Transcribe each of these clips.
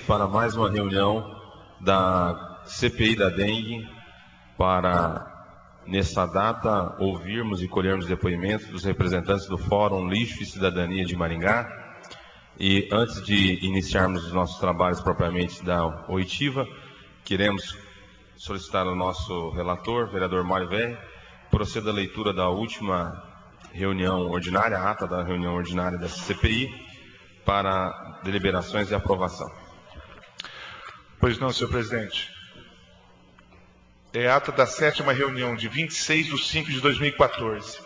Para mais uma reunião da CPI da dengue, para, nessa data, ouvirmos e colhermos depoimentos dos representantes do Fórum Lixo e Cidadania de Maringá. E antes de iniciarmos os nossos trabalhos propriamente da oitiva, queremos solicitar ao nosso relator, vereador Mário Verri, proceda a leitura da última reunião ordinária, a ata da reunião ordinária da CPI, para deliberações e aprovação. Pois não, senhor presidente. É a ata da 7ª reunião de 26/5/2014.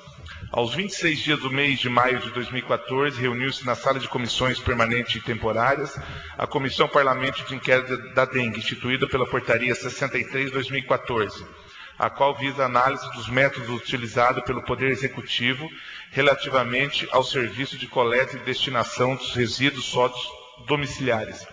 Aos 26 dias do mês de maio de 2014, reuniu-se na sala de comissões permanentes e temporárias a Comissão Parlamentar de Inquérito da Dengue, instituída pela Portaria 63/2014, a qual visa a análise dos métodos utilizados pelo Poder Executivo relativamente ao serviço de coleta e destinação dos resíduos sólidos domiciliares.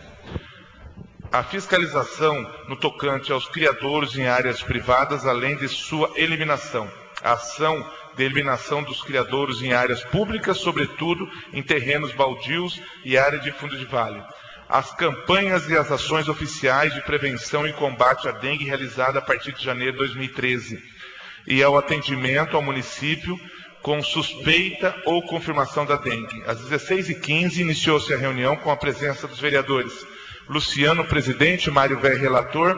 A fiscalização no tocante aos criadouros em áreas privadas, além de sua eliminação. A ação de eliminação dos criadouros em áreas públicas, sobretudo em terrenos baldios e área de fundo de vale. As campanhas e as ações oficiais de prevenção e combate à dengue realizadas a partir de janeiro de 2013. E ao atendimento ao município com suspeita ou confirmação da dengue. Às 16h15 iniciou-se a reunião com a presença dos vereadores Luciano, presidente, Mário Verri, relator,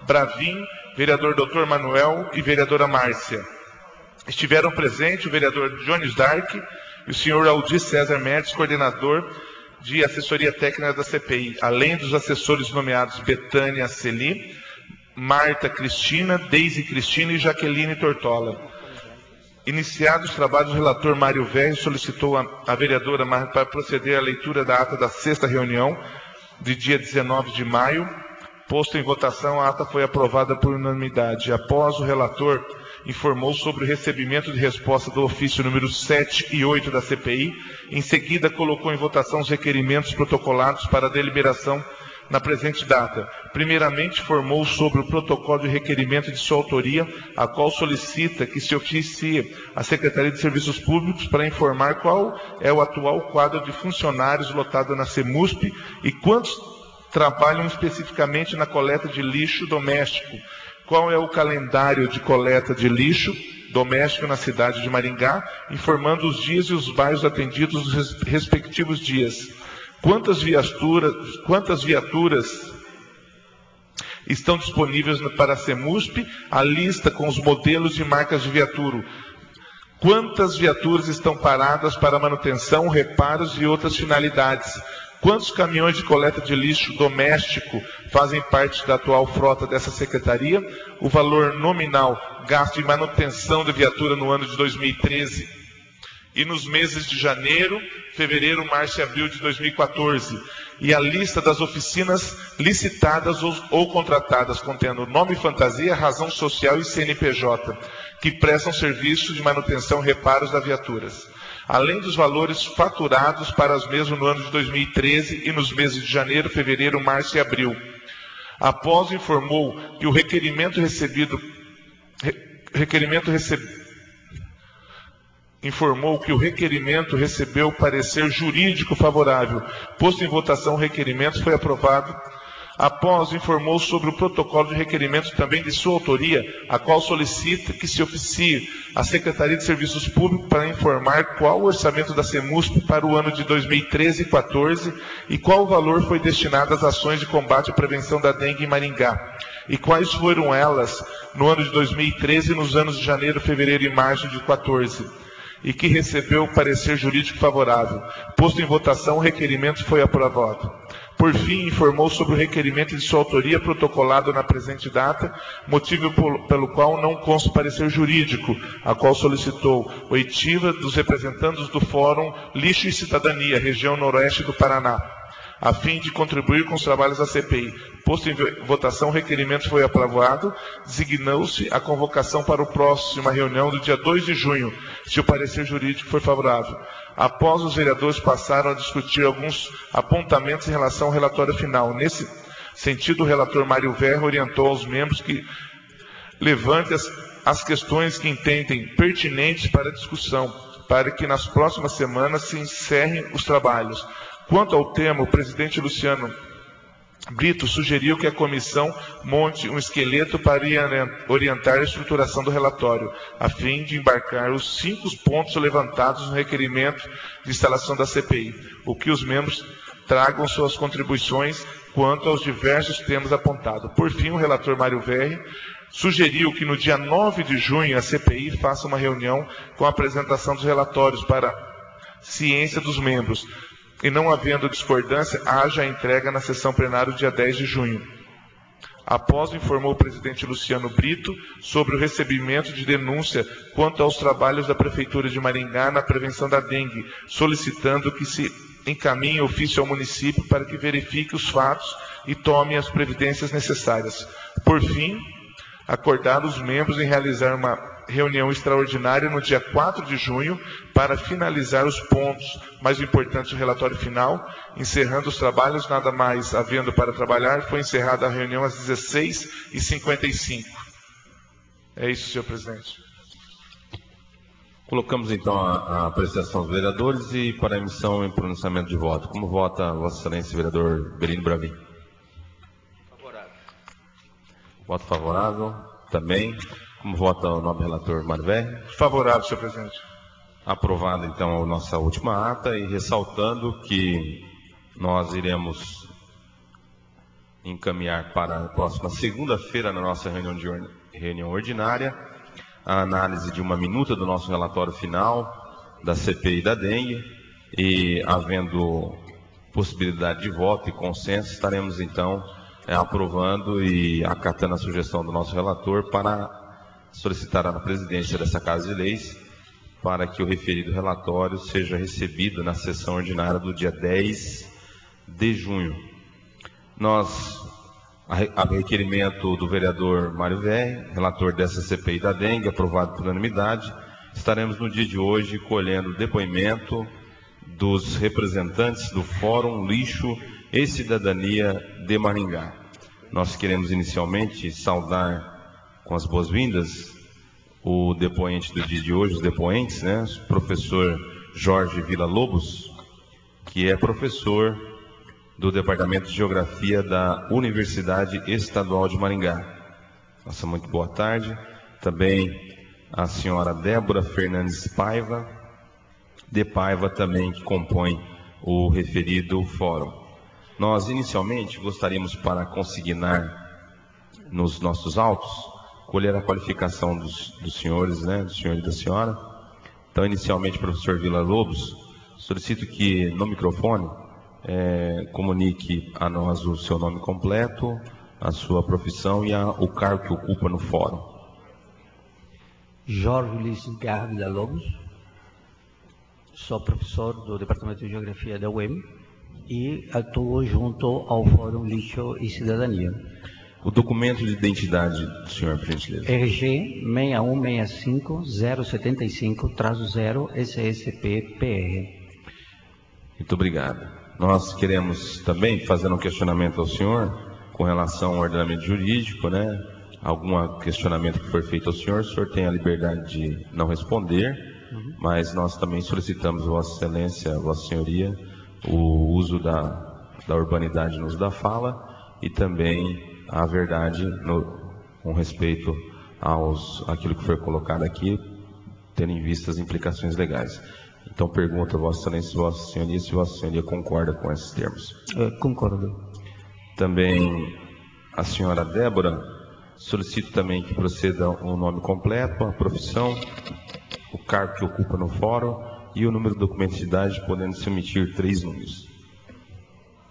Bravin, vereador Dr. Manuel e vereadora Márcia. Estiveram presentes o vereador Jones Dark e o senhor Aldir César Mertes, coordenador de assessoria técnica da CPI, além dos assessores nomeados Betânia Celi, Marta Cristina, Deise Cristina e Jaqueline Tortola. Iniciados os trabalhos, o relator Mário Verri solicitou a vereadora Marta para proceder à leitura da ata da 6ª reunião, de dia 19 de maio, posto em votação, a ata foi aprovada por unanimidade. Após o relator informou sobre o recebimento de resposta do ofício número 7 e 8 da CPI, em seguida colocou em votação os requerimentos protocolados para a deliberação na presente data. Primeiramente, informou sobre o protocolo de requerimento de sua autoria, a qual solicita que se oficie a Secretaria de Serviços Públicos para informar qual é o atual quadro de funcionários lotado na CEMUSP e quantos trabalham especificamente na coleta de lixo doméstico, qual é o calendário de coleta de lixo doméstico na cidade de Maringá, informando os dias e os bairros atendidos nos respectivos dias. Quantas viaturas estão disponíveis para a CEMUSP? A lista com os modelos de marcas de viatura. Quantas viaturas estão paradas para manutenção, reparos e outras finalidades? Quantos caminhões de coleta de lixo doméstico fazem parte da atual frota dessa secretaria? O valor nominal gasto em manutenção da viatura no ano de 2013 e nos meses de janeiro, fevereiro, março e abril de 2014. E a lista das oficinas licitadas ou contratadas, contendo nome e fantasia, razão social e CNPJ, que prestam serviços de manutenção e reparos das viaturas. Além dos valores faturados para as mesmas no ano de 2013 e nos meses de janeiro, fevereiro, março e abril. Após informou que o informou que o requerimento recebeu parecer jurídico favorável. Posto em votação, o requerimento foi aprovado. Após, informou sobre o protocolo de requerimento também de sua autoria, a qual solicita que se oficie a Secretaria de Serviços Públicos para informar qual o orçamento da CEMUSP para o ano de 2013 e 2014 e qual o valor foi destinado às ações de combate à prevenção da dengue em Maringá. E quais foram elas no ano de 2013 e nos anos de janeiro, fevereiro e março de 2014. E que recebeu parecer jurídico favorável. Posto em votação, o requerimento foi aprovado. Por fim, informou sobre o requerimento de sua autoria protocolado na presente data, motivo pelo qual não consta parecer jurídico, a qual solicitou oitiva dos representantes do Fórum Lixo e Cidadania, região noroeste do Paraná, a fim de contribuir com os trabalhos da CPI. Posto em votação, o requerimento foi aprovado, designou-se a convocação para a próxima reunião do dia 2 de junho, se o parecer jurídico for favorável. Após, os vereadores passaram a discutir alguns apontamentos em relação ao relatório final. Nesse sentido, o relator Mário Verri orientou aos membros que levante as questões que entendem pertinentes para a discussão, para que nas próximas semanas se encerrem os trabalhos. Quanto ao tema, o presidente Luciano Brito sugeriu que a comissão monte um esqueleto para orientar a estruturação do relatório, a fim de embarcar os 5 pontos levantados no requerimento de instalação da CPI, o que os membros tragam suas contribuições quanto aos diversos temas apontados. Por fim, o relator Mário Verri sugeriu que no dia 9 de junho a CPI faça uma reunião com a apresentação dos relatórios para ciência dos membros, e não havendo discordância, haja a entrega na sessão plenária dia 10 de junho. Após, informou o presidente Luciano Brito sobre o recebimento de denúncia quanto aos trabalhos da Prefeitura de Maringá na prevenção da dengue, solicitando que se encaminhe ofício ao município para que verifique os fatos e tome as providências necessárias. Por fim, acordaram os membros em realizar uma reunião extraordinária no dia 4 de junho para finalizar os pontos mais importantes do relatório final. Encerrando os trabalhos, nada mais havendo para trabalhar, foi encerrada a reunião às 16h55. É isso, senhor presidente. Colocamos então a apreciação dos vereadores e para a emissão e pronunciamento de voto. Como vota Vossa Excelência, vereador Berino Bravin? Favorável. Voto favorável também. Como vota o nobre relator Mário Verri? Favorável, senhor presidente. Aprovada então a nossa última ata e ressaltando que nós iremos encaminhar para a próxima segunda-feira na nossa reunião ordinária a análise de uma minuta do nosso relatório final da CPI da dengue e, havendo possibilidade de voto e consenso, estaremos então aprovando e acatando a sugestão do nosso relator para solicitar à presidência dessa Casa de Leis para que o referido relatório seja recebido na sessão ordinária do dia 10 de junho. Nós, a requerimento do vereador Mário Verri, relator dessa CPI da dengue, aprovado por unanimidade, estaremos no dia de hoje colhendo depoimento dos representantes do Fórum Lixo e Cidadania de Maringá. Nós queremos inicialmente saudar com as boas-vindas o depoente do dia de hoje, os depoentes, né? O professor Jorge Villa-Lobos, que é professor do Departamento de Geografia da Universidade Estadual de Maringá. Nossa, muito boa tarde. Também a senhora Débora Fernandes Paiva, de Paiva também, que compõe o referido fórum. Nós, inicialmente, gostaríamos, para consignar nos nossos autos, colher a qualificação dos senhores, né, do senhor e da senhora. Então, inicialmente, professor Villa-Lobos, solicito que, no microfone, comunique a nós o seu nome completo, a sua profissão e o cargo que ocupa no fórum. Jorge Ulisses Garra Villa-Lobos, sou professor do Departamento de Geografia da UEM e atuo junto ao Fórum Lixo e Cidadania. O documento de identidade do senhor, por gentileza. RG 6165-075-0 SSP-PR. Muito obrigado. Nós queremos também fazer um questionamento ao senhor com relação ao ordenamento jurídico, né? Algum questionamento que for feito ao senhor, o senhor tem a liberdade de não responder, mas nós também solicitamos, Vossa Excelência, Vossa Senhoria, o uso da urbanidade no uso da fala e também a verdade com respeito àquilo que foi colocado aqui, tendo em vista as implicações legais. Então, pergunto a Vossa Excelência, Vossa Senhoria, se Vossa Senhoria concorda com esses termos. Concordo. Também a senhora Débora, solicito também que proceda o nome completo, a profissão, o cargo que ocupa no fórum e o número do documento de idade, podendo se omitir 3 números.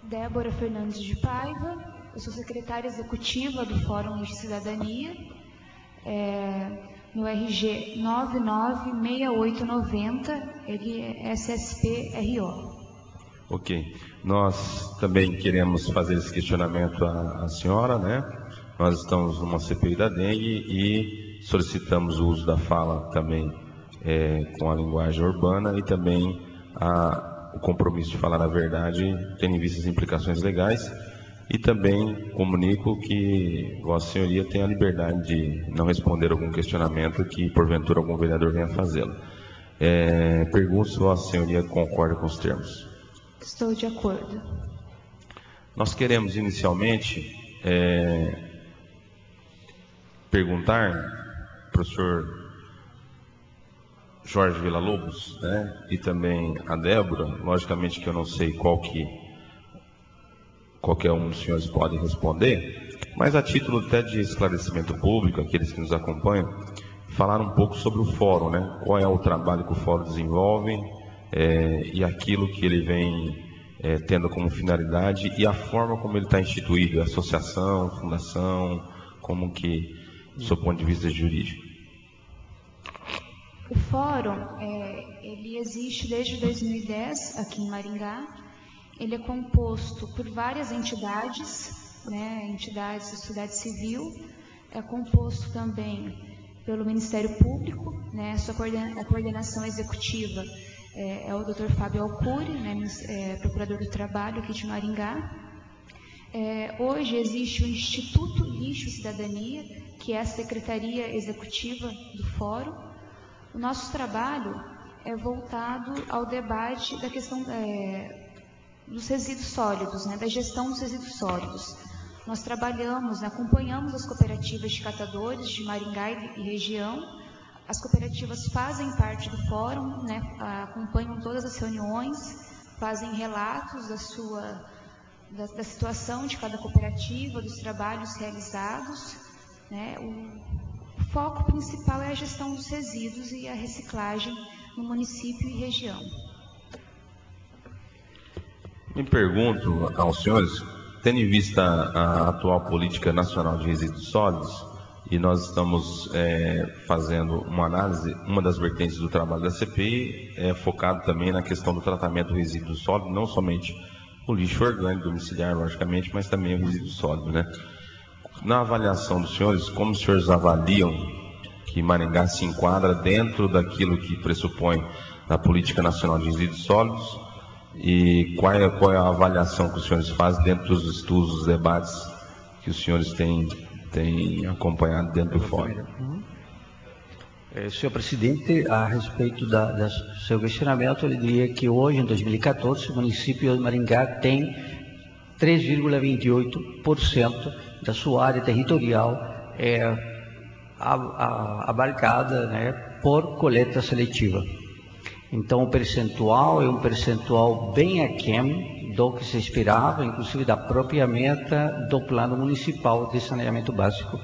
Débora Fernandes de Paiva, eu sou secretária executiva do Fórum de Cidadania, no RG 996890, ele é SSP-RO. Ok. Nós também queremos fazer esse questionamento à senhora, né? Nós estamos numa CPI da dengue e solicitamos o uso da fala também com a linguagem urbana e também o compromisso de falar a verdade, tendo em vista as implicações legais. E também comunico que Vossa Senhoria tem a liberdade de não responder algum questionamento que, porventura, algum vereador venha fazê-lo. Pergunto se Vossa Senhoria concorda com os termos. Estou de acordo. Nós queremos inicialmente perguntar, professor Jorge Villa-Lobos, né, e também a Débora, logicamente que eu não sei qualquer um dos senhores pode responder, mas a título até de esclarecimento público, aqueles que nos acompanham, falar um pouco sobre o fórum, né? Qual é o trabalho que o fórum desenvolve e aquilo que ele vem tendo como finalidade e a forma como ele está instituído, associação, fundação, como que, do seu ponto de vista jurídico. O fórum, ele existe desde 2010 aqui em Maringá. Ele é composto por várias entidades, né, entidades da sociedade civil, é composto também pelo Ministério Público, né, a coordenação executiva é o Dr. Fábio Alcuri, né, procurador do trabalho aqui de Maringá. Hoje existe o Instituto Lixo e Cidadania, que é a secretaria executiva do fórum. O nosso trabalho é voltado ao debate da questão dos resíduos sólidos, né, da gestão dos resíduos sólidos. Nós trabalhamos, acompanhamos as cooperativas de catadores de Maringá e região. As cooperativas fazem parte do fórum, né, acompanham todas as reuniões, fazem relatos da situação de cada cooperativa, dos trabalhos realizados, né. O foco principal é a gestão dos resíduos e a reciclagem no município e região. Me pergunto aos senhores, tendo em vista a atual política nacional de resíduos sólidos, e nós estamos fazendo uma análise, uma das vertentes do trabalho da CPI é focado também na questão do tratamento do resíduo sólido, não somente o lixo orgânico domiciliar, logicamente, mas também o resíduo sólido, né? Na avaliação dos senhores, como os senhores avaliam que Maringá se enquadra dentro daquilo que pressupõe da política nacional de resíduos sólidos e qual é a avaliação que os senhores fazem dentro dos estudos, dos debates que os senhores têm acompanhado dentro do fórum? Senhor presidente, a respeito do seu questionamento, eu diria que hoje, em 2014, o município de Maringá tem 3,28% da sua área territorial abarcada, né, por coleta seletiva. Então, o percentual é um percentual bem aquém do que se esperava, inclusive da própria meta do Plano Municipal de Saneamento Básico.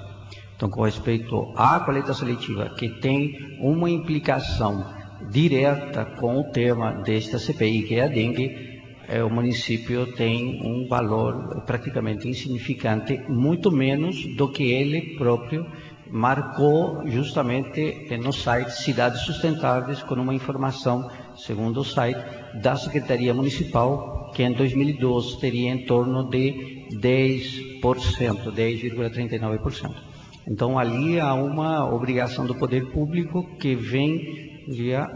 Então, com respeito à coleta seletiva, que tem uma implicação direta com o tema desta CPI, que é a dengue, o município tem um valor praticamente insignificante, muito menos do que ele próprio marcou justamente no site Cidades Sustentáveis, com uma informação, segundo o site, da Secretaria Municipal, que em 2012 teria em torno de 10,39%. Então, ali há uma obrigação do poder público que vem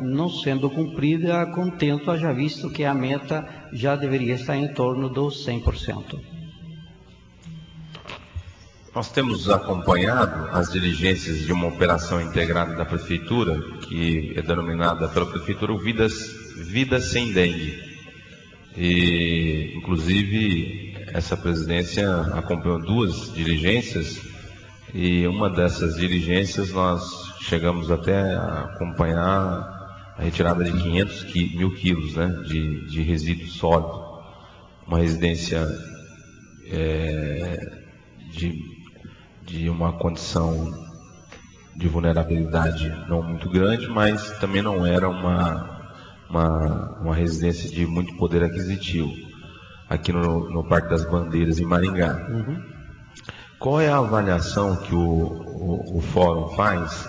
não sendo cumprida a contento, haja visto que a meta já deveria estar em torno dos 100%. Nós temos acompanhado as diligências de uma operação integrada da Prefeitura, que é denominada pela Prefeitura Vida Sem Dengue. E, inclusive, essa presidência acompanhou 2 diligências, e uma dessas diligências nós chegamos até a acompanhar a retirada de 500 mil quilos, né, de resíduo sólido. Uma residência de uma condição de vulnerabilidade não muito grande, mas também não era uma residência de muito poder aquisitivo, aqui no Parque das Bandeiras, em Maringá. Qual é a avaliação que o Fórum faz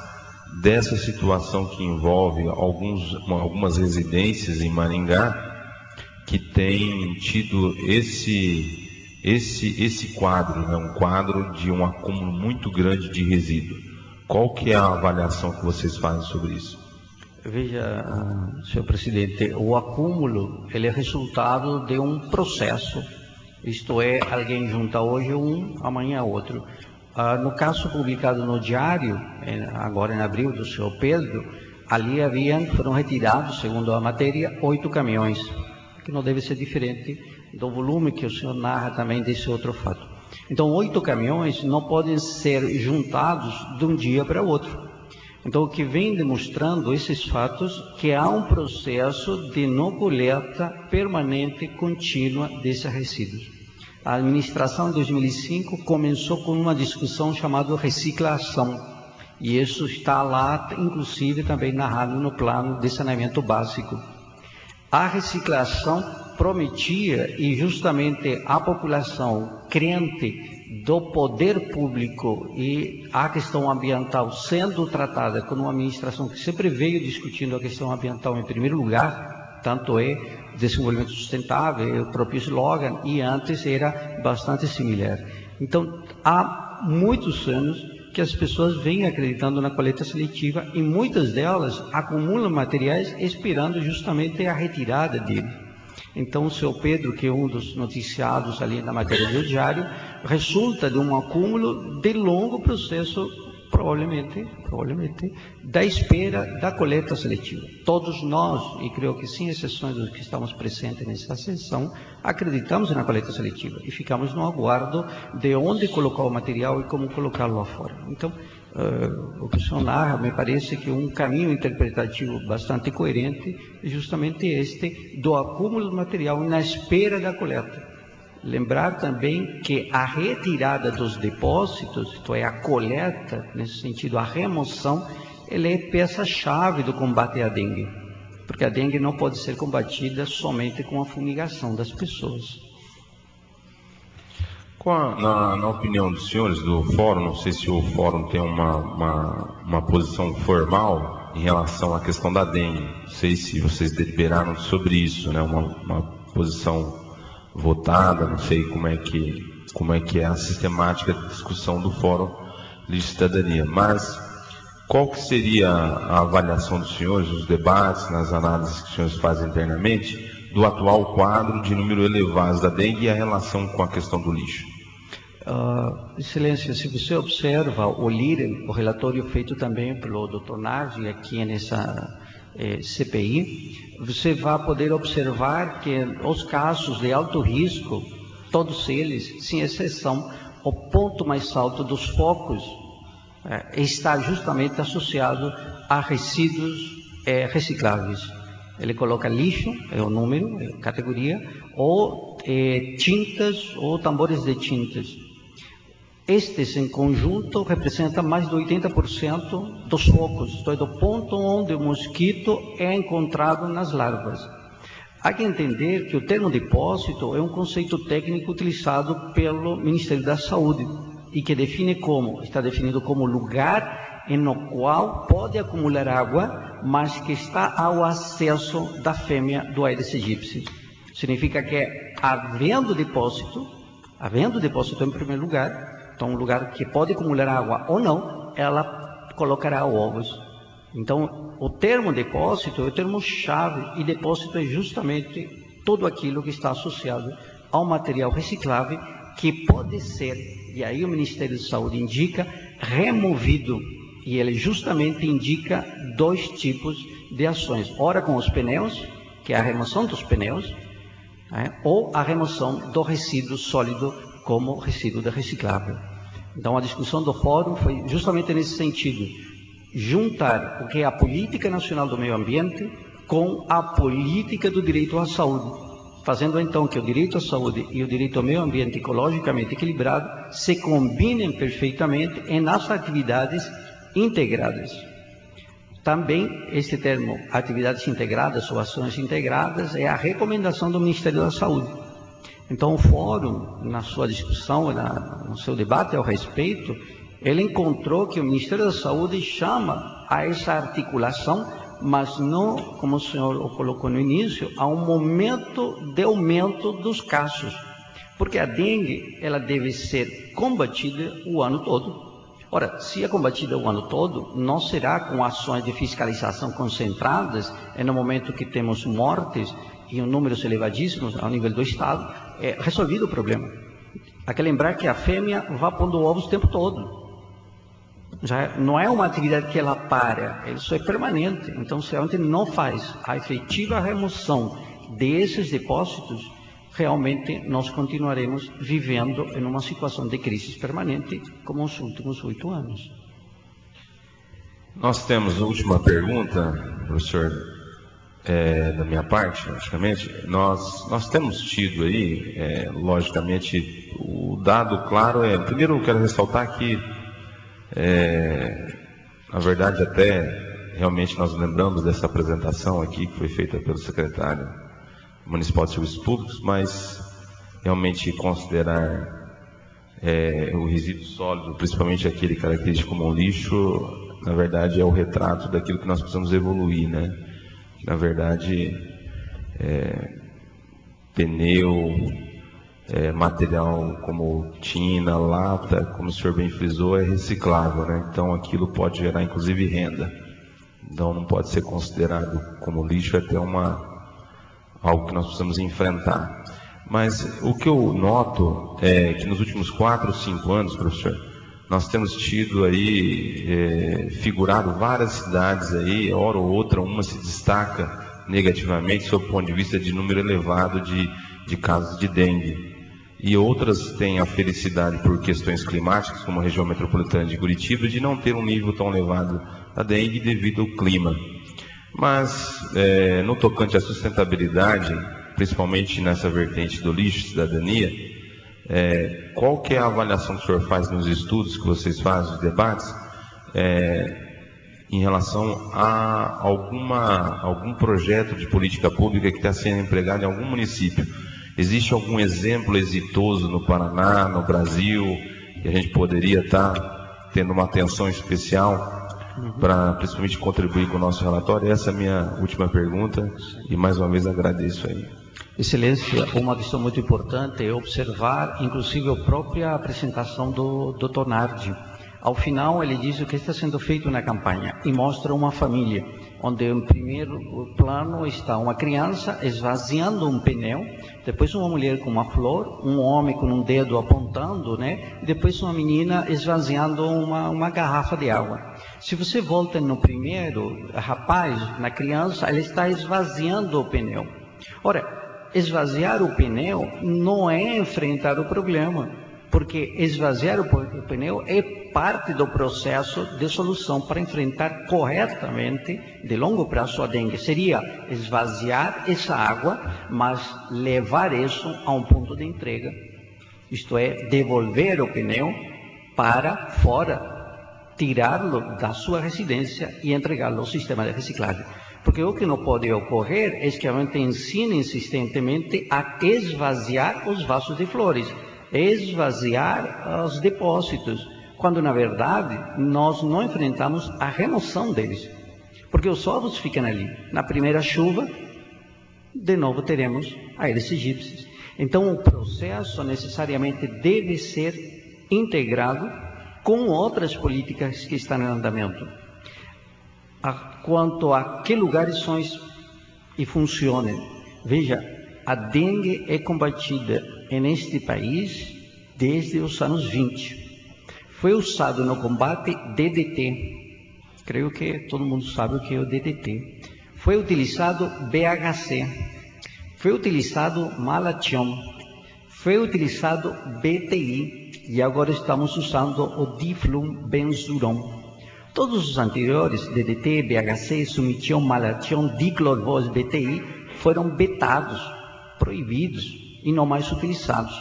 dessa situação que envolve algumas residências em Maringá que tem tido esse quadro, né, um quadro de um acúmulo muito grande de resíduo? Qual que é a avaliação que vocês fazem sobre isso? Veja, senhor presidente, o acúmulo ele é resultado de um processo, isto é, alguém junta hoje um, amanhã outro. No caso publicado no diário, agora em abril, do senhor Pedro, ali foram retirados, segundo a matéria, 8 caminhões, que não deve ser diferente do volume que o senhor narra também desse outro fato. Então, 8 caminhões não podem ser juntados de um dia para o outro. Então, o que vem demonstrando esses fatos, que há um processo de não coleta permanente, contínua desses resíduos. A administração de 2005 começou com uma discussão chamada reciclação, e isso está lá, inclusive, também narrado no plano de saneamento básico. A reciclação prometia, e justamente a população crente do poder público e a questão ambiental sendo tratada como uma administração que sempre veio discutindo a questão ambiental em primeiro lugar, tanto é desenvolvimento sustentável, o próprio slogan, e antes era bastante similar. Então, há muitos anos que as pessoas vêm acreditando na coleta seletiva e muitas delas acumulam materiais esperando justamente a retirada dele. Então, o seu Pedro, que é um dos noticiados ali na matéria do diário, resulta de um acúmulo de longo processo, provavelmente, da espera da coleta seletiva. Todos nós, e creio que sem exceções dos que estamos presentes nessa sessão, acreditamos na coleta seletiva e ficamos no aguardo de onde colocar o material e como colocá-lo lá fora. Então, o que o senhor narra, me parece que um caminho interpretativo bastante coerente é justamente este do acúmulo de material na espera da coleta. Lembrar também que a retirada dos depósitos, isto é, a coleta, nesse sentido, a remoção, ela é peça-chave do combate à dengue, porque a dengue não pode ser combatida somente com a fumigação das pessoas. Na opinião dos senhores do fórum, não sei se o fórum tem uma posição formal em relação à questão da dengue, não sei se vocês deliberaram sobre isso, né? Uma posição votada, não sei como é que é a sistemática de discussão do Fórum de Cidadania, mas qual que seria a avaliação dos senhores, os debates, nas análises que os senhores fazem internamente, do atual quadro de número elevado da dengue e a relação com a questão do lixo? Excelência, se você observa o LIRE, o relatório feito também pelo Dr. Nardi aqui nessa CPI, você vai poder observar que os casos de alto risco, todos eles, sem exceção, o ponto mais alto dos focos está justamente associado a resíduos recicláveis. Ele coloca lixo, é o número, é a categoria, ou tintas ou tambores de tintas. Estes, em conjunto, representam mais de 80% dos focos, isto é, do ponto onde o mosquito é encontrado nas larvas. Há que entender que o termo depósito é um conceito técnico utilizado pelo Ministério da Saúde e que está definido como lugar no qual pode acumular água, mas que está ao acesso da fêmea do Aedes aegypti. Significa que, havendo depósito em primeiro lugar, então um lugar que pode acumular água ou não, ela colocará ovos. Então, o termo depósito é o termo-chave, e depósito é justamente tudo aquilo que está associado ao material reciclável, que pode ser, e aí o Ministério da Saúde indica, removido, e ele justamente indica 2 tipos de ações, ora com os pneus, que é a remoção dos pneus, ou a remoção do resíduo sólido como resíduo de reciclável. Então, a discussão do fórum foi justamente nesse sentido, juntar o que é a política nacional do meio ambiente com a política do direito à saúde, fazendo então que o direito à saúde e o direito ao meio ambiente ecologicamente equilibrado se combinem perfeitamente nas atividades integradas. Também este termo, atividades integradas ou ações integradas, é a recomendação do Ministério da Saúde. Então, o fórum, na sua discussão, no seu debate ao respeito, ele encontrou que o Ministério da Saúde chama a essa articulação, mas não, como o senhor o colocou no início, a um momento de aumento dos casos. Porque a dengue, ela deve ser combatida o ano todo. Ora, se é combatida o ano todo, não será com ações de fiscalização concentradas, no momento que temos mortes e números elevadíssimos ao nível do Estado, resolvido o problema. Há que lembrar que a fêmea vai pondo ovos o tempo todo. Já não é uma atividade que ela para, isso é permanente. Então, se a gente não faz a efetiva remoção desses depósitos, realmente nós continuaremos vivendo em uma situação de crise permanente, como os últimos 8 anos. Nós temos a última pergunta, professor, da minha parte, praticamente. Nós temos tido aí, logicamente, o dado claro primeiro eu quero ressaltar que, na verdade, até realmente nós lembramos dessa apresentação aqui que foi feita pelo secretário municipal de serviços públicos, mas realmente considerar o resíduo sólido, principalmente aquele característico como um lixo, na verdade é o retrato daquilo que nós precisamos evoluir, né? Na verdade, pneu, material como tina, lata, como o senhor bem frisou, é reciclável, né? Então aquilo pode gerar inclusive renda. Então não pode ser considerado como lixo, é até algo que nós precisamos enfrentar. Mas o que eu noto é que nos últimos 4 ou 5 anos, professor, nós temos tido aí, figurado várias cidades aí, hora ou outra, uma se destaca negativamente sob o ponto de vista de número elevado de casos de dengue. E outras têm a felicidade por questões climáticas, como a região metropolitana de Curitiba, de não ter um nível tão elevado da dengue devido ao clima. Mas, no tocante à sustentabilidade, principalmente nessa vertente do lixo, cidadania, qual que é a avaliação que o senhor faz nos estudos que vocês fazem, nos debates, em relação a algum projeto de política pública que está sendo empregado em algum município? Existe algum exemplo exitoso no Paraná, no Brasil, que a gente poderia estar tendo uma atenção especial para principalmente contribuir com o nosso relatório? Essa é a minha última pergunta e mais uma vez agradeço aí. Excelência, uma questão muito importante é observar, inclusive, a própria apresentação do Dr. Nardi. Ao final, ele diz o que está sendo feito na campanha e mostra uma família, onde em primeiro plano está uma criança esvaziando um pneu, depois uma mulher com uma flor, um homem com um dedo apontando, né? E depois uma menina esvaziando uma garrafa de água. Se você volta no primeiro rapaz, na criança, ele está esvaziando o pneu. Ora, esvaziar o pneu não é enfrentar o problema, porque esvaziar o pneu é parte do processo de solução para enfrentar corretamente, de longo prazo, a dengue. Seria esvaziar essa água, mas levar isso a um ponto de entrega. Isto é, devolver o pneu para fora, tirá-lo da sua residência e entregá-lo ao sistema de reciclagem. Porque o que não pode ocorrer é que a gente ensine insistentemente a esvaziar os vasos de flores, esvaziar os depósitos, quando na verdade nós não enfrentamos a remoção deles. Porque os ovos ficam ali. Na primeira chuva, de novo teremos Aedes aegypti. Então o processo necessariamente deve ser integrado com outras políticas que estão em andamento. Quanto a que lugares são e funcionam. Veja, a dengue é combatida neste país desde os anos 20. Foi usado no combate DDT. Creio que todo mundo sabe o que é o DDT. Foi utilizado BHC. Foi utilizado Malathion. Foi utilizado BTI. E agora estamos usando o Diflubenzuron. Todos os anteriores, DDT, BHC, Sumition, Malathion, Diclorvos, BTI, foram vetados, proibidos e não mais utilizados.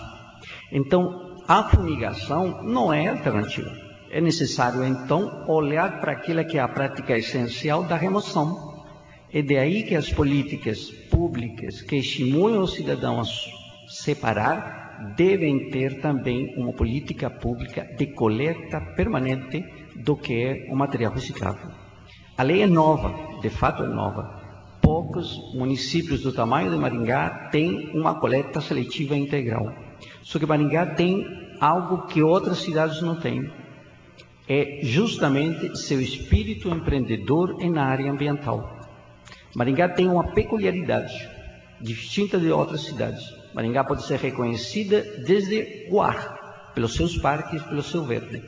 Então, a fumigação não é alternativa. É necessário, então, olhar para aquela que é a prática essencial da remoção. É daí que as políticas públicas que estimulam os cidadãos a separar devem ter também uma política pública de coleta permanente do que é o material reciclável. A lei é nova, de fato é nova. Poucos municípios do tamanho de Maringá têm uma coleta seletiva integral. Só que Maringá tem algo que outras cidades não têm. É justamente seu espírito empreendedor na área ambiental. Maringá tem uma peculiaridade, distinta de outras cidades. Maringá pode ser reconhecida desde o ar, pelos seus parques, pelo seu verde.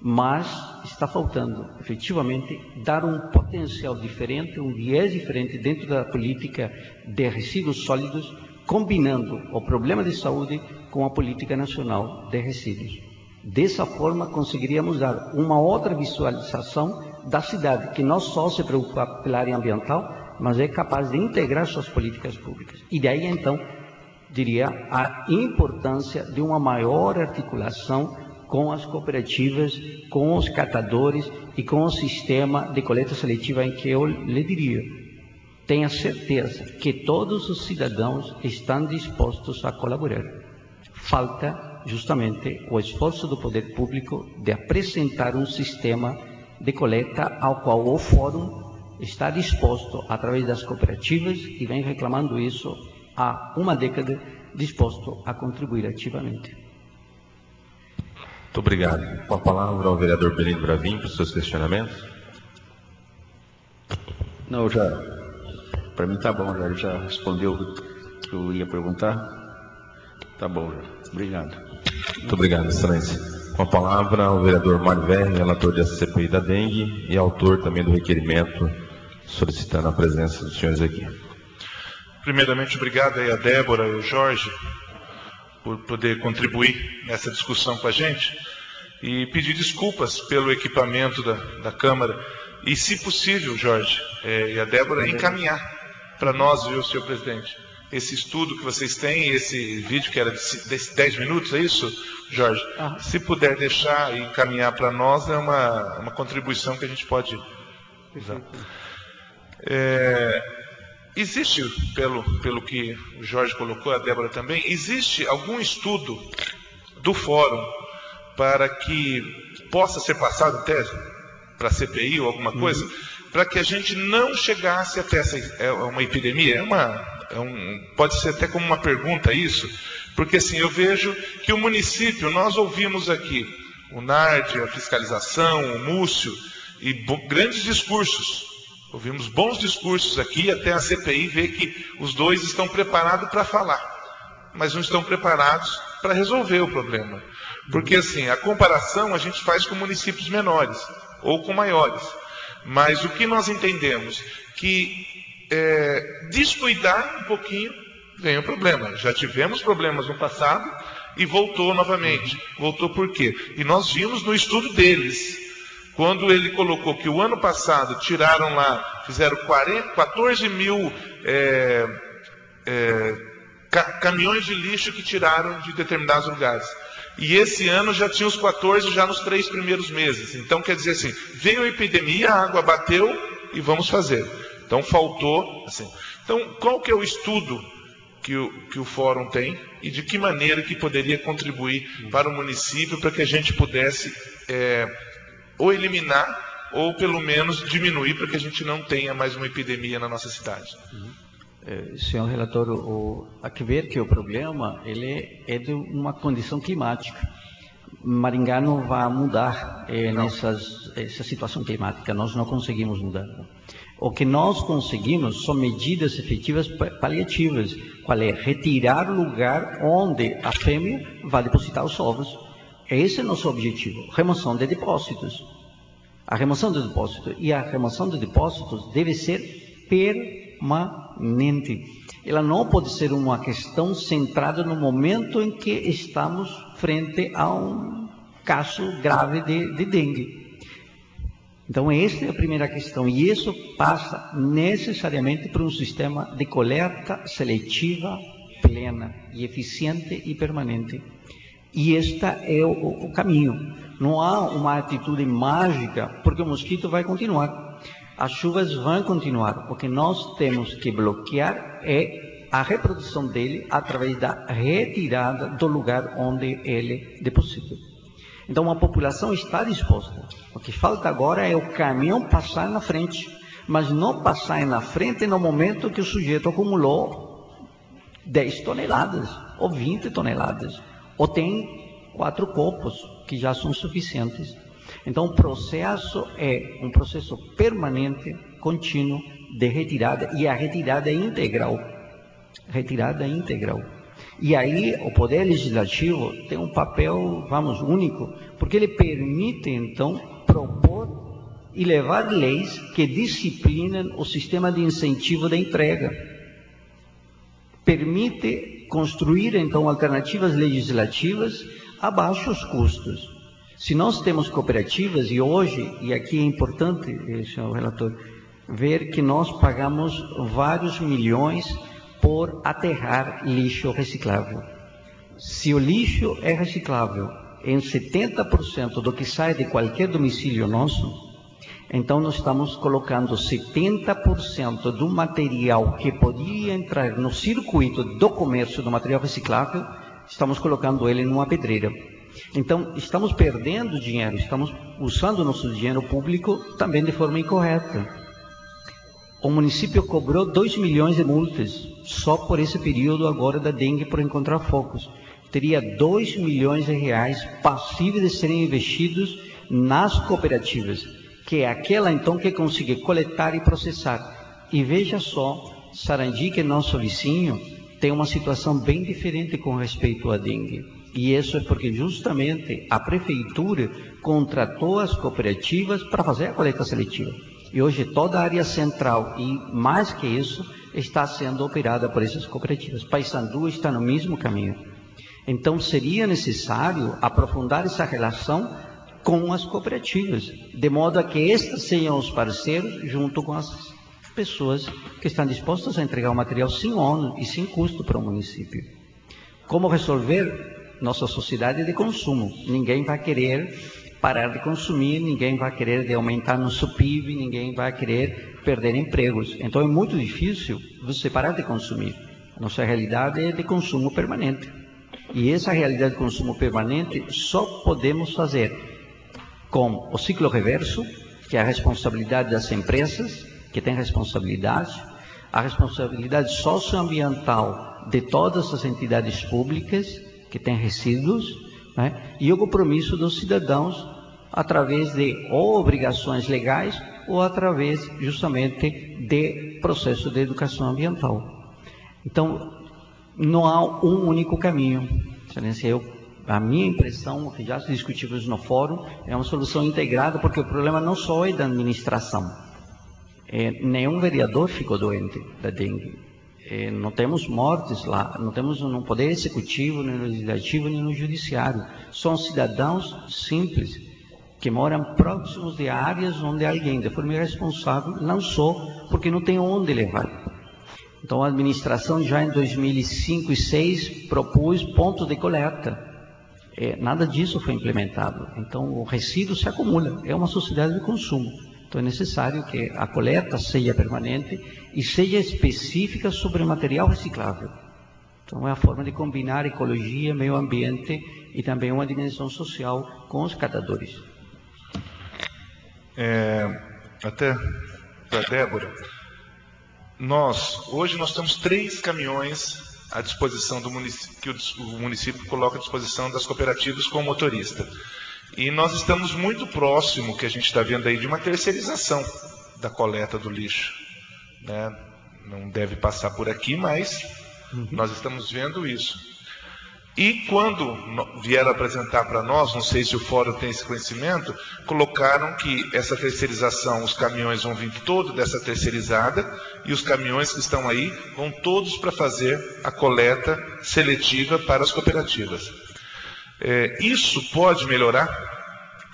Mas está faltando, efetivamente, dar um potencial diferente, um viés diferente dentro da política de resíduos sólidos, combinando o problema de saúde com a política nacional de resíduos. Dessa forma, conseguiríamos dar uma outra visualização da cidade, que não só se preocupa pela área ambiental, mas é capaz de integrar suas políticas públicas. E daí, então, diria, a importância de uma maior articulação com as cooperativas, com os catadores e com o sistema de coleta seletiva, em que eu lhe diria, tenha certeza que todos os cidadãos estão dispostos a colaborar. Falta justamente o esforço do poder público de apresentar um sistema de coleta ao qual o Fórum está disposto, através das cooperativas, e vem reclamando isso há uma década, disposto a contribuir ativamente. Muito obrigado. Com a palavra ao vereador Benito Bravin para os seus questionamentos. Não, para mim está bom, já respondeu o que eu ia perguntar. Tá bom, já. Obrigado. Muito obrigado, excelência. Com a palavra ao vereador Mário Verri, relator da CPI da dengue e autor também do requerimento, solicitando a presença dos senhores aqui. Primeiramente, obrigado aí a Débora e o Jorge por poder contribuir nessa discussão com a gente e pedir desculpas pelo equipamento da Câmara e, se possível, Jorge e a Débora, encaminhar para nós, viu, senhor presidente, esse estudo que vocês têm, esse vídeo que era de 10 minutos, é isso, Jorge? Se puder deixar e encaminhar para nós, é uma contribuição que a gente pode usar. Existe, pelo que o Jorge colocou, a Débora também, existe algum estudo do Fórum para que possa ser passado tese para a CPI ou alguma coisa, para que a gente não chegasse até uma epidemia? Pode ser até como uma pergunta isso, porque assim, eu vejo que o município, nós ouvimos aqui o NARD, a fiscalização, o Múcio, e grandes discursos. Ouvimos bons discursos aqui, até a CPI ver que os dois estão preparados para falar, mas não estão preparados para resolver o problema. Porque assim, a comparação a gente faz com municípios menores ou com maiores. Mas o que nós entendemos? Que descuidar um pouquinho vem o problema. Já tivemos problemas no passado e voltou novamente. Voltou por quê? E nós vimos no estudo deles, quando ele colocou que o ano passado tiraram lá, fizeram 14 mil caminhões de lixo que tiraram de determinados lugares. E esse ano já tinha os 14 já nos 3 primeiros meses. Então quer dizer assim, veio a epidemia, a água bateu e vamos fazer. Então faltou, assim. Então qual que é o estudo que o Fórum tem e de que maneira que poderia contribuir para o município para que a gente pudesse ou eliminar, ou pelo menos diminuir, para que a gente não tenha mais uma epidemia na nossa cidade? Senhor relator, há que ver que o problema ele é de uma condição climática. Maringá não vai mudar essa situação climática, nós não conseguimos mudar. O que nós conseguimos são medidas efetivas paliativas, qual é retirar o lugar onde a fêmea vai depositar os ovos. Esse é o nosso objetivo, remoção de depósitos. A remoção de depósitos, e a remoção de depósitos deve ser permanente. Ela não pode ser uma questão centrada no momento em que estamos frente a um caso grave de dengue. Então, essa é a primeira questão, e isso passa necessariamente por um sistema de coleta seletiva plena e eficiente e permanente. E este é o caminho. Não há uma atitude mágica, porque o mosquito vai continuar. As chuvas vão continuar. O que nós temos que bloquear é a reprodução dele através da retirada do lugar onde ele deposita. Então a população está disposta. O que falta agora é o caminhão passar na frente, mas não passar na frente no momento que o sujeito acumulou 10 toneladas ou 20 toneladas, ou tem 4 copos, que já são suficientes. Então o processo é um processo permanente, contínuo, de retirada, e a retirada é integral. Retirada é integral. E aí o Poder Legislativo tem um papel, único, porque ele permite, então, propor e levar leis que disciplinam o sistema de incentivo da entrega. permite construir, então, alternativas legislativas a baixos custos. Se nós temos cooperativas, e hoje, e aqui é importante, senhor relator, ver que nós pagamos vários milhões por aterrar lixo reciclável. Se o lixo é reciclável em 70% do que sai de qualquer domicílio nosso, então nós estamos colocando 70% do material que poderia entrar no circuito do comércio do material reciclável, estamos colocando ele numa pedreira. Então, estamos perdendo dinheiro, estamos usando nosso dinheiro público também de forma incorreta. O município cobrou 2 milhões de multas só por esse período agora da dengue por encontrar focos. Teria 2 milhões de reais passíveis de serem investidos nas cooperativas, que é aquela então que consegue coletar e processar. E veja só, Sarandi, que é nosso vizinho, tem uma situação bem diferente com respeito à dengue. E isso é porque justamente a prefeitura contratou as cooperativas para fazer a coleta seletiva. E hoje toda a área central, e mais que isso, está sendo operada por essas cooperativas. Paysandu está no mesmo caminho. Então seria necessário aprofundar essa relação com as cooperativas, de modo a que estas sejam os parceiros junto com as pessoas que estão dispostas a entregar o material sem ônus e sem custo para o município. Como resolver? Nossa sociedade de consumo. Ninguém vai querer parar de consumir, ninguém vai querer de aumentar nosso PIB, ninguém vai querer perder empregos. Então é muito difícil você parar de consumir. Nossa realidade é de consumo permanente. E essa realidade de consumo permanente só podemos fazer com o ciclo reverso, que é a responsabilidade das empresas, que tem responsabilidade, a responsabilidade socioambiental de todas as entidades públicas, que tem resíduos, né? E o compromisso dos cidadãos através de ou obrigações legais ou através justamente de processo de educação ambiental. Então, não há um único caminho. Excelência, a minha impressão, que já discutimos no fórum, é uma solução integrada, porque o problema não só é da administração. Nenhum vereador ficou doente da dengue. Não temos mortes lá, não temos no poder executivo, nem no legislativo, nem no judiciário. São cidadãos simples, que moram próximos de áreas onde alguém, de forma irresponsável, lançou, porque não tem onde levar. Então a administração já em 2005 e 2006 propôs pontos de coleta. Nada disso foi implementado. Então o resíduo se acumula, é uma sociedade de consumo. Então é necessário que a coleta seja permanente e seja específica sobre material reciclável. Então é a forma de combinar ecologia, meio ambiente e também uma dimensão social com os catadores. Até para Débora, hoje nós temos 3 caminhões à disposição do município, que o município coloca à disposição das cooperativas com motorista. E nós estamos muito próximo, que a gente está vendo aí, de uma terceirização da coleta do lixo, né? Não deve passar por aqui, mas nós estamos vendo isso. E quando vieram apresentar para nós, não sei se o fórum tem esse conhecimento, colocaram que essa terceirização, os caminhões vão vir todos dessa terceirizada, e os caminhões que estão aí vão todos para fazer a coleta seletiva para as cooperativas. Isso pode melhorar?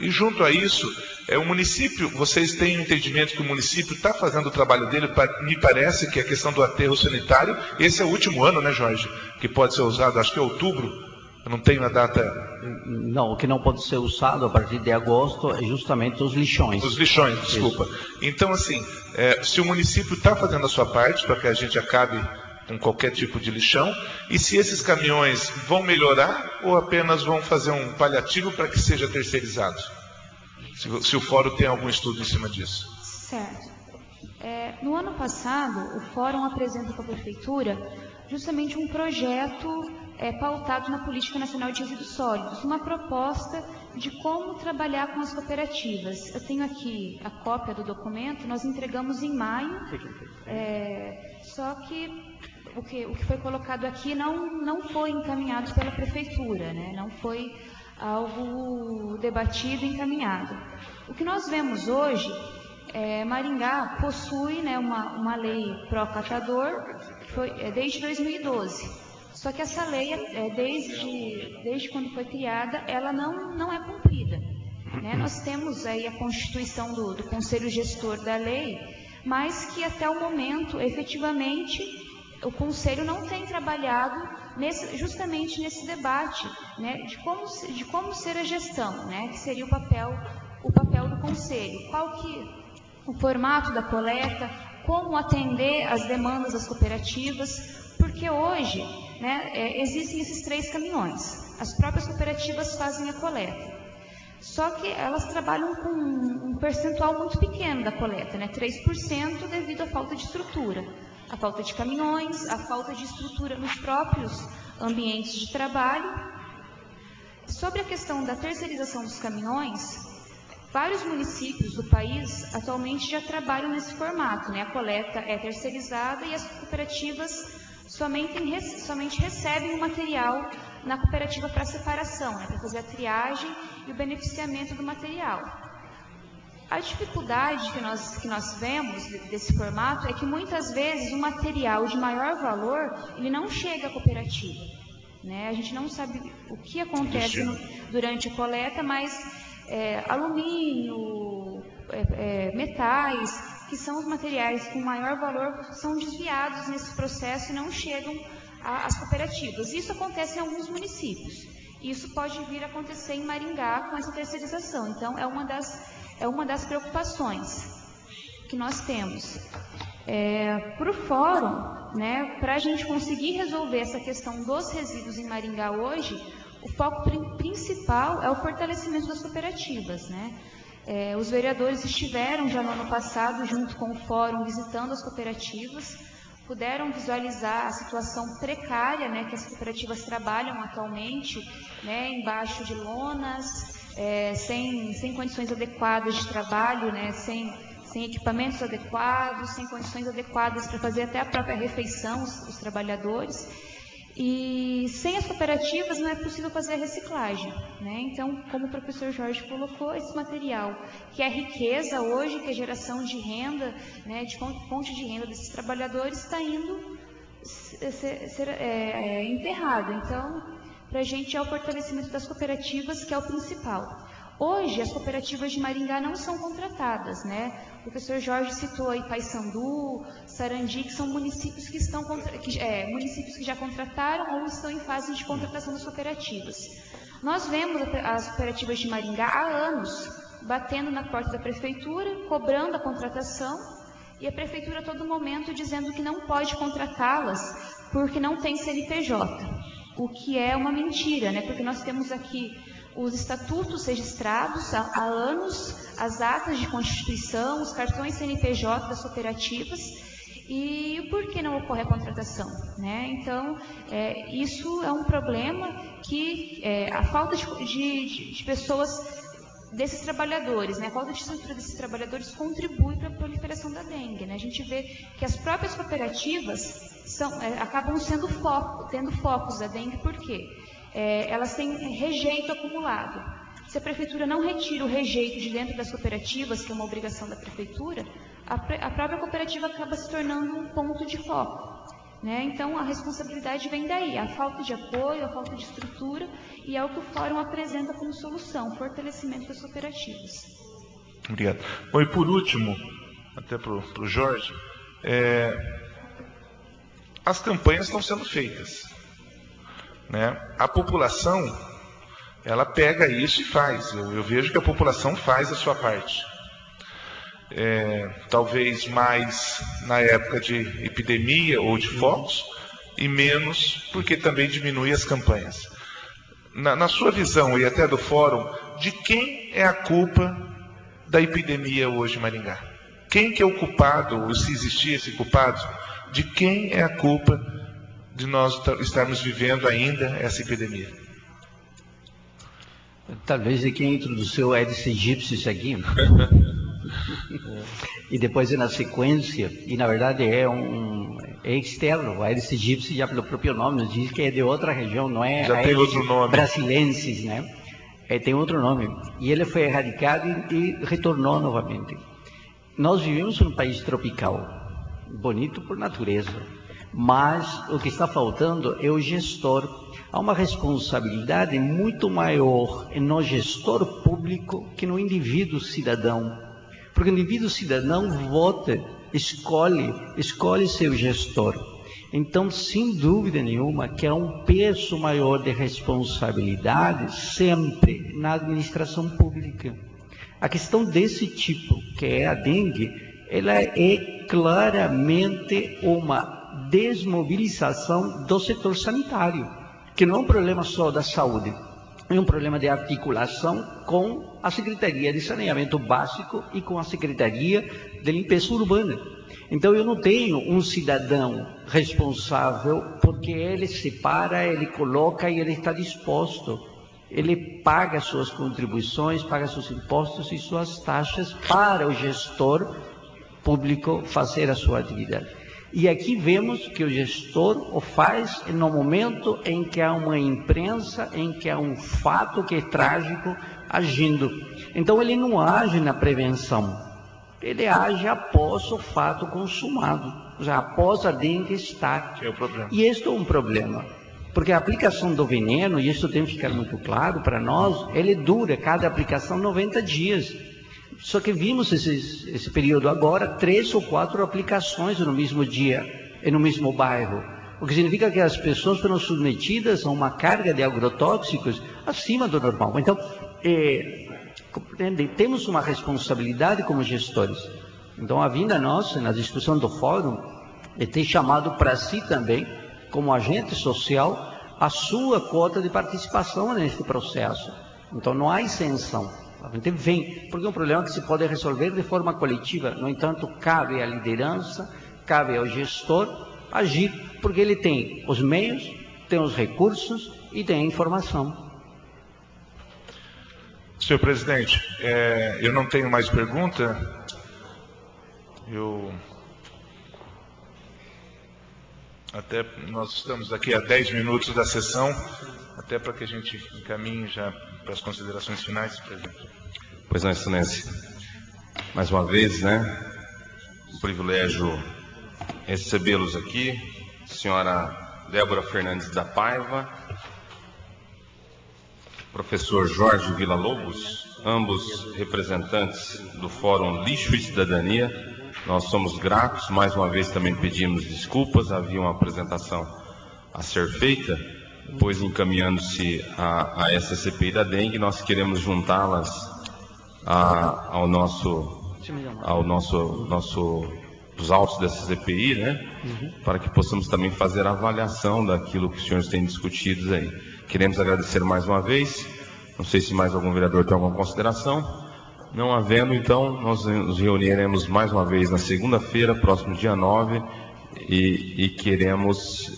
E junto a isso, o município, vocês têm um entendimento que o município está fazendo o trabalho dele, me parece que a questão do aterro sanitário, esse é o último ano, né, Jorge? Que pode ser usado, acho que é outubro, eu não tenho a data. Não, o que não pode ser usado a partir de agosto é justamente os lixões. Os lixões, desculpa. Isso. Então, assim, se o município está fazendo a sua parte para que a gente acabe com qualquer tipo de lixão, e se esses caminhões vão melhorar ou apenas vão fazer um paliativo para que seja terceirizado? Se o fórum tem algum estudo em cima disso. Certo. No ano passado, o fórum apresenta para a prefeitura justamente um projeto pautado na Política Nacional de Resíduos Sólidos, uma proposta de como trabalhar com as cooperativas. Eu tenho aqui a cópia do documento, nós entregamos em maio, só que o que foi colocado aqui não foi encaminhado pela prefeitura, né? Não foi algo debatido e encaminhado. O que nós vemos hoje, Maringá possui, né, uma lei pró-catador, desde 2012. Só que essa lei, desde quando foi criada, ela não é cumprida. Né? Nós temos aí a constituição do Conselho Gestor da lei, mas que até o momento, efetivamente, o Conselho não tem trabalhado justamente nesse debate, né, de como ser a gestão, né, que seria o papel do Conselho. Qual que o formato da coleta, como atender às demandas das cooperativas, porque hoje, né, existem esses 3 caminhões. As próprias cooperativas fazem a coleta. Só que elas trabalham com um percentual muito pequeno da coleta, né, 3% devido à falta de estrutura. A falta de caminhões, a falta de estrutura nos próprios ambientes de trabalho. Sobre a questão da terceirização dos caminhões, vários municípios do país atualmente já trabalham nesse formato, né? A coleta é terceirizada e as cooperativas somente recebem o material na cooperativa para separação, né? Para fazer a triagem e o beneficiamento do material. A dificuldade que nós vemos desse formato é que muitas vezes o material de maior valor ele não chega à cooperativa. Né? A gente não sabe o que acontece durante a coleta, mas alumínio, metais, que são os materiais com maior valor, são desviados nesse processo e não chegam às cooperativas. Isso acontece em alguns municípios. Isso pode vir a acontecer em Maringá com essa terceirização. Então, é uma das preocupações que nós temos. Para o fórum, né, para a gente conseguir resolver essa questão dos resíduos em Maringá hoje, o foco principal é o fortalecimento das cooperativas. Né? Os vereadores estiveram já no ano passado, junto com o fórum, visitando as cooperativas, puderam visualizar a situação precária, né, que as cooperativas trabalham atualmente, né, embaixo de lonas, sem condições adequadas de trabalho, né, sem equipamentos adequados, sem condições adequadas para fazer até a própria refeição, os trabalhadores. E sem as cooperativas não é possível fazer a reciclagem. Né? Então, como o professor Jorge colocou, esse material, que é riqueza hoje, que é geração de renda, né, de fonte de renda desses trabalhadores, está indo ser enterrado. Então, para a gente é o fortalecimento das cooperativas que é o principal. Hoje, as cooperativas de Maringá não são contratadas, né? O professor Jorge citou aí Paissandu, Sarandi, que são municípios municípios que já contrataram ou estão em fase de contratação das cooperativas. Nós vemos as cooperativas de Maringá há anos batendo na porta da prefeitura, cobrando a contratação, e a prefeitura a todo momento dizendo que não pode contratá-las porque não tem CNPJ, o que é uma mentira, né? Porque nós temos aqui os estatutos registrados há anos, as atas de constituição, os cartões CNPJ das cooperativas, e por que não ocorre a contratação? Né? Então, isso é um problema que a falta de pessoas, desses trabalhadores, né? A falta de estrutura desses trabalhadores contribui para a proliferação da dengue. Né? A gente vê que as próprias cooperativas acabam tendo focos da dengue, por quê? Elas têm rejeito acumulado. Se a prefeitura não retira o rejeito de dentro das cooperativas, que é uma obrigação da prefeitura, a própria cooperativa acaba se tornando um ponto de foco. Né? Então, a responsabilidade vem daí, a falta de apoio, a falta de estrutura, e é o que o Fórum apresenta como solução, fortalecimento das cooperativas. Obrigado. Bom, e por último, até para o Jorge, as campanhas estão sendo feitas. Né? A população, ela pega isso e faz. Eu vejo que a população faz a sua parte. Talvez mais na época de epidemia ou de focos, e menos porque também diminui as campanhas. Na sua visão e até do fórum, de quem é a culpa da epidemia hoje em Maringá? Quem que é o culpado, ou se existir esse culpado, de quem é a culpa de nós estarmos vivendo ainda essa epidemia? Talvez de quem introduziu o Aedes aegypti aqui. E depois na sequência, e na verdade é externo, o Aedes aegypti já pelo próprio nome nos diz que é de outra região, não é já tem outro nome. Brasilensis, né? Tem outro nome. E ele foi erradicado e retornou novamente. Nós vivemos em um país tropical, bonito por natureza, mas o que está faltando é o gestor. Há uma responsabilidade muito maior no gestor público que no indivíduo cidadão. Porque o indivíduo cidadão vota, escolhe seu gestor. Então, sem dúvida nenhuma, que há um peso maior de responsabilidade sempre na administração pública. A questão desse tipo, que é a dengue, ela é claramente uma desmobilização do setor sanitário, que não é um problema só da saúde, é um problema de articulação com a Secretaria de Saneamento Básico e com a Secretaria de Limpeza Urbana. Então eu não tenho um cidadão responsável porque ele separa, ele coloca e ele está disposto. Ele paga suas contribuições, paga seus impostos e suas taxas para o gestor público fazer a sua atividade. E aqui vemos que o gestor o faz no momento em que há uma imprensa, em que há um fato que é trágico agindo. Então ele não age na prevenção, ele age após o fato consumado, já após a dengue estar. Que é o problema. E este é um problema, porque a aplicação do veneno, e isso tem que ficar muito claro para nós, ele dura, cada aplicação, 90 dias. Só que vimos esse período agora, 3 ou 4 aplicações no mesmo dia e no mesmo bairro. O que significa que as pessoas foram submetidas a uma carga de agrotóxicos acima do normal. Então, temos uma responsabilidade como gestores. Então, a vinda nossa, na discussão do fórum, é ter chamado para si também, como agente social, a sua cota de participação neste processo. Então, não há isenção. A gente vem, porque é um problema que se pode resolver de forma coletiva. No entanto, cabe à liderança, cabe ao gestor agir, porque ele tem os meios, tem os recursos e tem a informação. Senhor presidente, eu não tenho mais pergunta. Até nós estamos aqui a 10 minutos da sessão, até para que a gente encaminhe já para as considerações finais, presidente. Pois não, excelência. Mais uma vez, um privilégio recebê-los aqui. Senhora Débora Fernandes da Paiva, professor Jorge Villa-Lobos, ambos representantes do Fórum Lixo e Cidadania. Nós somos gratos, mais uma vez também pedimos desculpas, havia uma apresentação a ser feita, depois encaminhando-se a essa CPI da dengue, nós queremos juntá-las dos autos dessa CPI, para que possamos também fazer a avaliação daquilo que os senhores têm discutido aí. Queremos agradecer mais uma vez, não sei se mais algum vereador tem alguma consideração. Não havendo, então, nós nos reuniremos mais uma vez na segunda-feira, próximo dia 9, e queremos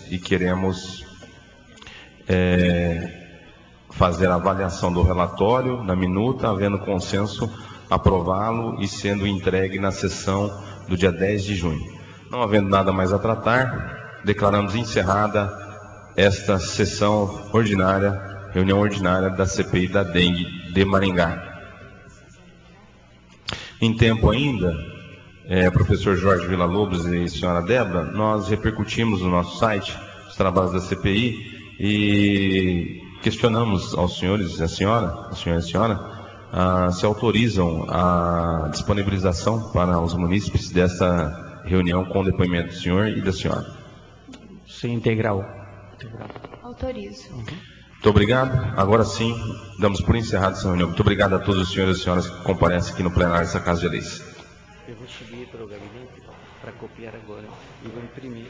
fazer a avaliação do relatório na minuta, havendo consenso, aprová-lo e sendo entregue na sessão do dia 10 de junho. Não havendo nada mais a tratar, declaramos encerrada esta sessão ordinária, reunião ordinária da CPI da dengue de Maringá. Em tempo ainda, professor Jorge Villa-Lobos e senhora Débora, nós repercutimos no nosso site os trabalhos da CPI e questionamos aos senhores e a senhora, se autorizam a disponibilização para os munícipes dessa reunião com o depoimento do senhor e da senhora. Sim, integral. Autorizo. Muito obrigado. Agora sim, damos por encerrada essa reunião. Muito obrigado a todos os senhores e senhoras que comparecem aqui no plenário dessa Casa de Leis. Eu vou subir para o gabinete para copiar agora e vou imprimir.